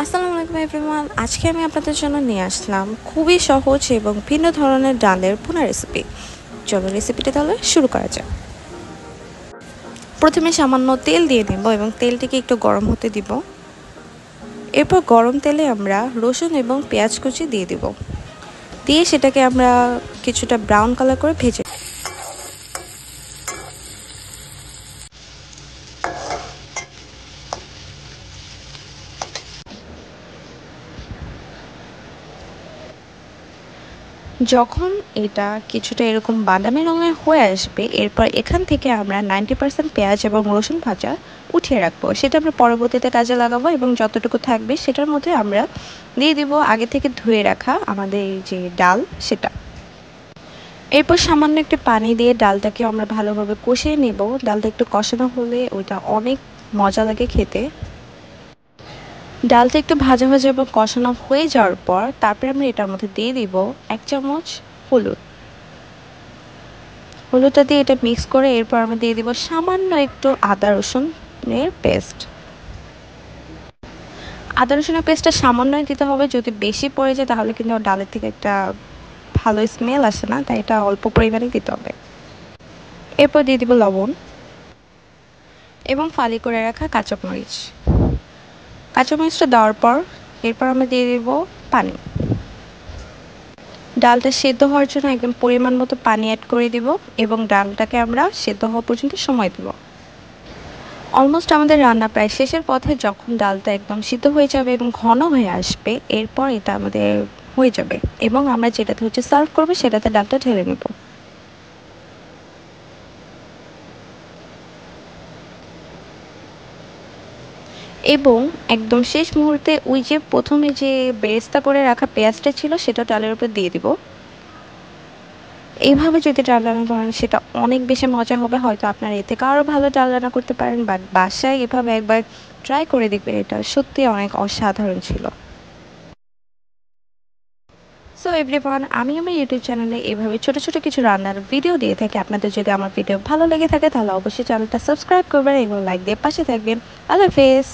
আসসালামু আলাইকুম এভরিওয়ান। আজকে আমি আপনাদের জন্য নিয়ে আসলাম খুবই সহজ এবং ভিন্ন ধরনের ডালের ভুনা রেসিপি। চলো রেসিপিটা তাহলে শুরু করা যাক। প্রথমে সামান্য তেল দিয়ে নেব এবং তেলটিকে একটু গরম হতে দিব। এরপর গরম তেলে আমরা রসুন এবং পেঁয়াজ কুচি দিয়ে দিব, দিয়ে সেটাকে আমরা কিছুটা ব্রাউন কালার করে ভেজে। যখন এটা কিছুটা এরকম বাদামি রঙের হয়ে আসবে, এরপর এখান থেকে আমরা 90% পেঁয়াজ এবং রসুন ভাজা উঠিয়ে রাখবো। সেটা আমরা পরবর্তীতে কাজে লাগাবো এবং যতটুকু থাকবে সেটার মধ্যে আমরা দিয়ে দিব আগে থেকে ধুয়ে রাখা আমাদের যে ডাল সেটা। এরপর সামান্য একটু পানি দিয়ে ডালটাকে আমরা ভালোভাবে কষিয়ে নেব। ডালটা একটু কষানো হলে ওইটা অনেক মজা লাগে খেতে। ডালটা একটু ভাজা ভাজা এবং কষানো হয়ে যাওয়ার পর তারপরে আমরা এটার মধ্যে দিয়ে দিব 1 চামচ হলুদ। হলুদটা দিয়ে এটা মিক্স করে এরপর আমরা দিয়ে দিব সামান্য একটু আদা রসুনের পেস্ট। আদা রসুনের পেস্টটা সামান্যই দিতে হবে, যদি বেশি পড়ে যায় তাহলে কিন্তু ডালের থেকে একটা ভালো স্মেল আসে না, তাই এটা অল্প পরিমাণে দিতে হবে। এরপর দিয়ে দিব লবণ এবং ফালি করে রাখা কাঁচামরিচ। কাঁচামরিচটা দেওয়ার পর এরপর আমরা দিয়ে দিব পানি। ডালটা সেদ্ধ হওয়ার জন্য একদম পরিমাণ মতো পানি অ্যাড করে দিব এবং ডালটাকে আমরা সেদ্ধ হওয়া পর্যন্ত সময় দেব। অলমোস্ট আমাদের রান্না প্রায় শেষের পথে। যখন ডালটা একদম সিদ্ধ হয়ে যাবে এবং ঘন হয়ে আসবে, এরপর এটা আমাদের হয়ে যাবে এবং আমরা যেটাতে সার্ভ করবো সেটাতে ডালটা ঢেলে নেব। এবং একদম শেষ মুহূর্তে ওই যে প্রথমে যে বেরেস্তা করে রাখা পেঁয়াজটা ছিল সেটা ডালের উপর দিয়ে দিব। এইভাবে যদি ডাল রান্না করেন সেটা অনেক বেশি মজা হবে। হয়তো আপনারা এর থেকে আরও ভালো ডাল রান্না করতে পারেন, বাট বাসায় এভাবে একবার ট্রাই করে দেখবেন, এটা সত্যি অনেক অসাধারণ ছিল। সো এভরিওয়ান, আমি আমার ইউটিউব চ্যানেলে এভাবে ছোট ছোট কিছু রান্নার ভিডিও দিয়ে থাকি। আপনাদের যদি আমার ভিডিও ভালো লেগে থাকে তাহলে অবশ্যই চ্যানেলটা সাবস্ক্রাইব করবেন এবং লাইক দিয়ে পাশে থাকবেন। আল্লাহ হাফেজ।